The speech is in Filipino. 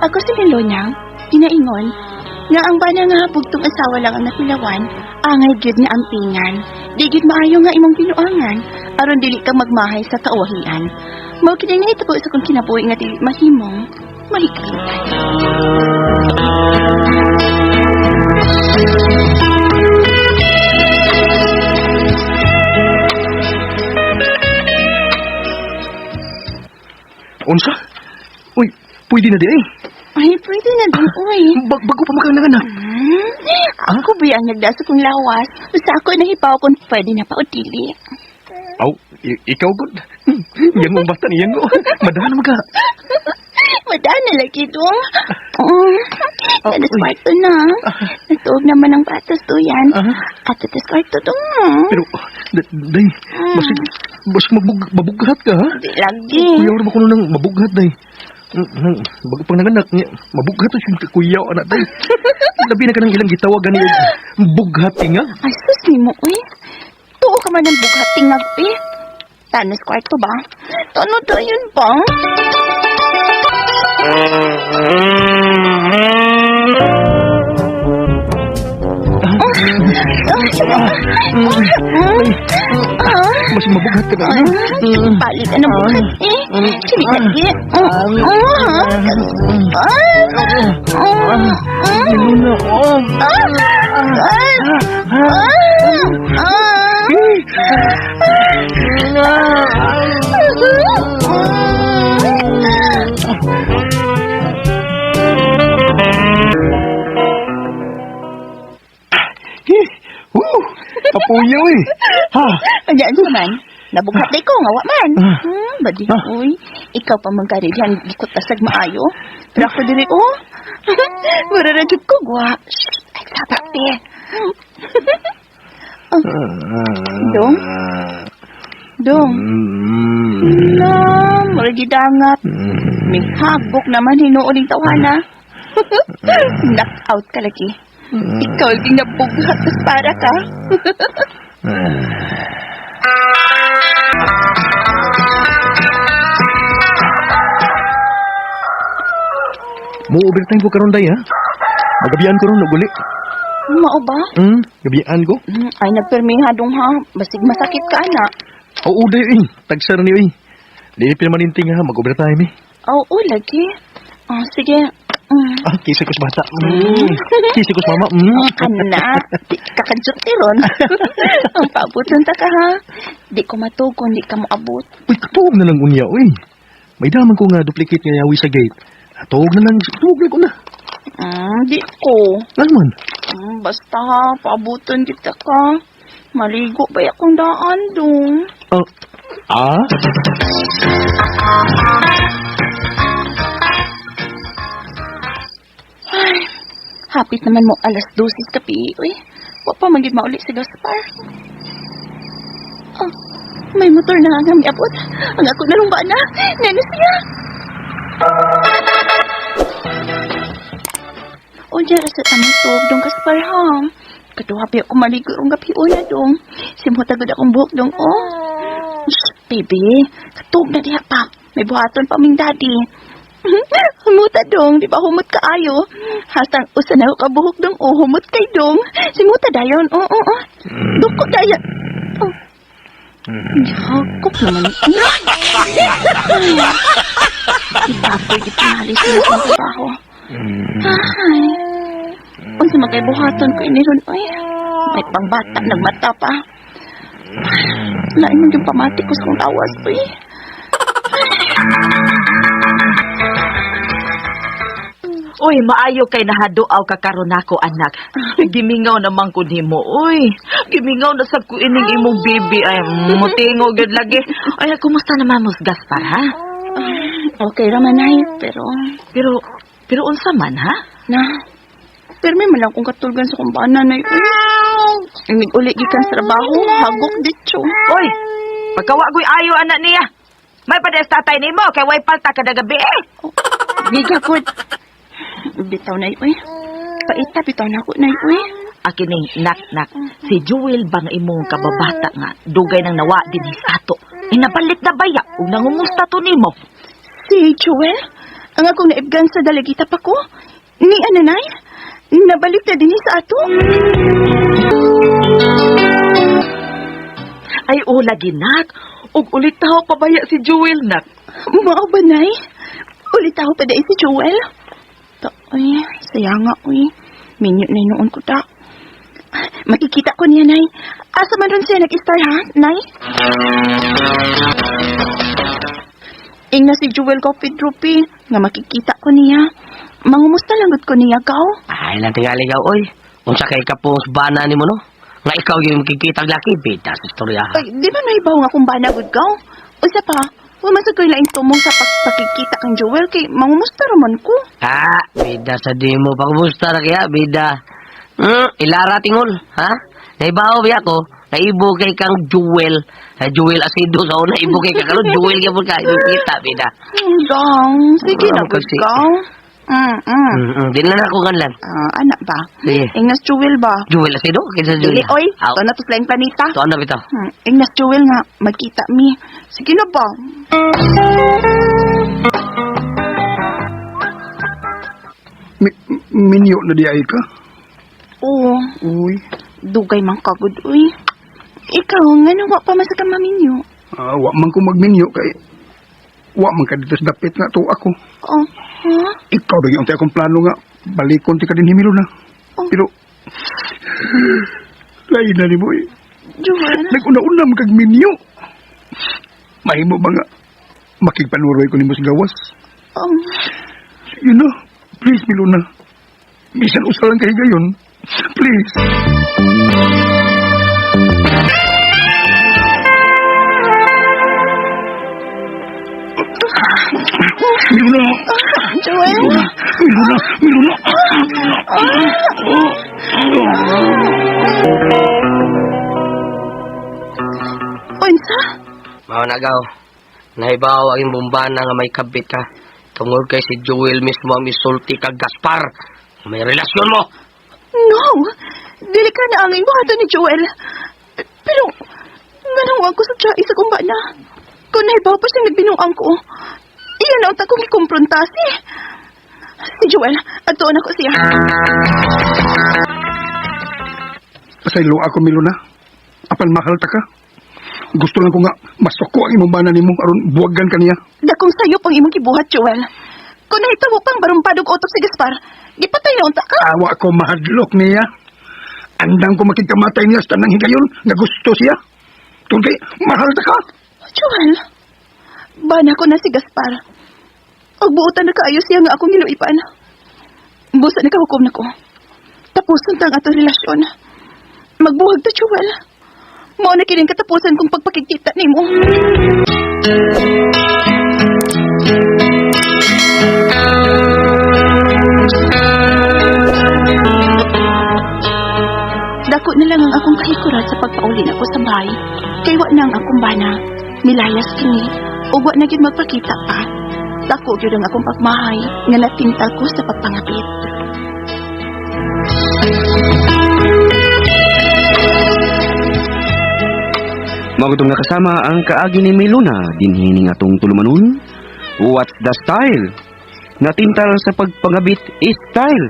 Ako si Melonya, ginaingon, nga ang bana nga bugtong asawa lang ang napilawan, angay gyud nga ampingan. Di gyud maayo nga imong binuangan, aron dili ka magmahay sa kawahian. Mao kini nahitabo sa kung kinabuhi nga dili mahimong mahigpitan. Unsa? Uy, pwede na di eh. Ay, pwede na din, uy. Bago pa makanganak. Ako ba ang nagdasa kong lawas? Basta ako nahipaw kung pwede na pa o dili. Aw, ikaw good. Yang mong basta niyan mo. Madahan ka. Madana lagi dong. Sa kwarto na. Natuog naman ang batas to yan. At sa kwarto dong. Pero, day, basi mabughat ka, ha? Di lagi. Kuya, wala ba ko nang mabughat, day? Bago pang nanganak niya, mabughat to siya kuya, anak, day. Labi na ka ng ilang gitawagan niya. Bughat nga. Ay, sus ni mo, uy. Tuo ka man ang bughat tingag, pi. Tanos kwarto ba? Tano to yun ba? Masih mabughat ka na. Balik ka na bughat, eh. Sige, lagi. Kapuya, uy. Ha? Andiyan naman. Nabughat day ko, ngawa man. Badi, uy. Ikaw pa magkari diyan, ikot tasag maayo. Pero ako diri, oh. Mararajud ko, gwa. Ay, sapak, pe. Dong? Dong? Na, maragi dangat. May hagok naman, hinuuling tawana. Knock out ka lagi. Ikaw din nabughat tas para ka. Mo overtime ko karon day, ha? Magabian ko ron uguli. Mao ba? Gabian ko. Ay, nagpermiha dong ha. Basig masakit ka, anak. Oo, day, eh. Tagsar ni, uy. Di pinamaninting, ha? Mag-overtime, eh. Oo, lagi. Sige. Kisi ko sa bata. Kisi ko sa mama. Anak, di kakadjot ron. Ang paabutan ta ka, ha? Di ko matugon, di ka moabot. Uy, tuog na lang unya, uy. May daman ko nga duplicate nga yawi sa gate. Tuog na lang ko na. Di ko. Naman? Basta ha, paabutan kita ka. Maligo ba akong daan dong? Ay, hapit naman mo alas 12 kapi, uy. Wa pa magid mauli si Gaspar. May motor na nga may abot. Ang ako na ba na? Nanis niya. O dyan sa tamang tuog dong Gaspar, ha? Kaduha pa ako maligo ang gapi una dong. Simutagod akong buhok dong, oh. Shh, baby. Katuog na diha pa. May buhaton pa ming daddy. Humuta dong, di ba humut ka ayo? Hasang usa na ka buhok dong, oh, humut kay dong. Simuta dayon, oh. Dukot dayon. Yakop naman. Ipapoy di pinalis na ang trabaho. Ay, unsa magkay buhaton ko ini ron, ay. May pangbata, nagmata pa. Lain mo yung pamati ko sa kong tawas, ay. Uy, maayo kay nahaduaw ka karon nako, anak. Gimingaw naman ko nimo, uy. Gimingaw na sa ko ining imong bibi. Ay, mutingo gud lagi. Ay, kumusta naman mos Gaspar, ha? Okay raman ay, Pero unsa man, ha? Na, pero may malang kong katulgan sa kumbana na yun. Imig uli gikan sa trabaho, hagok ditso. Uy, pagkawagoy ayo anak niya. May pades tatay nimo kay way palta kada gabi, eh. Biga ko. Bitaw na yun, paita, bitaw na ako na yun. Akining, nak. Si Jewel bang imong kababata nga, dugay nang nawa din sa ato. Inabalik na baya, ug nangumusta to nimo. Si Joel? Ang akong naibgan sa dalagita pa ko. Ni ananay, nabalik na din sa ato. Ay, lagi nak. Ug ulit taho pabaya si Jewel, nak. Mao ba, nay? Ulit ako pa dahil si Joel. Ay, sayang nga, uy. Minyo na noon ko ta. Makikita ko niya, nay. Asa man ron siya nag-star, ha, nay? Ingna si Joel Coffee Droopy, nga makikita ko niya. Mangumusta lang gud ko niya, gaw. Ay, lang tingali ka, oy. Unsa kay ka pong bana ni mo, no? Nga ikaw yung kikitag laki, bita sa istorya. Ay, di ba naibaw nga kung banagod, gaw? Usa pa, masag ko'y laing tumong sa pagpakikita kang Joel, kay mangumusta raman ko. Bida sa di mo pagbusta na kaya, bida. Ilara tingol, ha? Naibaw biya ko, naibo kay kang Jewel. Jewel asido sa una, naibo kay kakalo, Jewel kaya po ka, kita, bida. Gaw, sige na, gud, kasi- gaw. Di na ako ganlan. Anak ba? Sige. Ingnas Joel ba? Jewel asido, kaysa Jewel. Dili, oy. Ito na to slang planeta. Ito na bitaw. Ingnas Joel nga, magkita mi. Sige na ba? Minyo na di ay ka? Oo, Uy. dugay man kagod, uy. Ikaw, nga nang wa pa masakang maminyo. Wa man ko magminyo kay wa man ka dito sa dapit nga to ako. Oh, ha? Ikaw ba yung akong plano nga balikon ti ka din himilo na. Oh. Pero lain na ni mo eh. Joel? Nag-una-una mo kag minyo. Mahimo ba nga makigpanuroy ko nimo sa gawas? Sige na. Please, Miluna. Bisan usa lang kay gayon. Please. Miluna. Joel? Miluna. Miluna. Unsa? Mao nagaw. Naibaw ang bumbana nga may kabit ka. Tungod kay si Joel mismo ang misulti kag Gaspar. May relasyon mo. No! Dili ka na ang iwato ni Joel. Pero, nga nang wag ko sa tiyai sa kumbana. Kung naibaw pa siyang nagbinuang ko, iyan ang takong ikumprontasi. Si Joel, atuon ako siya. Pasaylo ako, Miluna. Apan mahal ta ka. Gusto lang ko nga masuko ang imong bana nimo aron buwagan kaniya. Dakong sayo pang imong gibuhat, Joel. Kung nahitabo pang barumpadog utop si Gaspar, gipatay na unta ka. Awa ko mahadlok niya. Andang ko makikamatay niya sa tanang higayon nga gusto siya. Tungkol kay mahal ta ka. Joel, bana ko na si Gaspar. Agbuutan na kaayo siya nga akong ginuipan. Busa na kahukom na ko. Tapusan tang ato relasyon. Magbuhag ta, Joel. Mao na kining katapusan kong pagpakikita nimo. Dako na lang ang akong kahikurat sa pagpaulin ako sa bahay. Kay wa na ang akong bana. Nilayas kini. Ug wa na gyud magpakita pa. Dako gyud ang akong pagmahay nga natintal ko sa pagpangapit. Magutong nakasama ang kaagi ni Miluna dinhining atong tulumanon. What's the style? Natintal sa pagpangabit is style.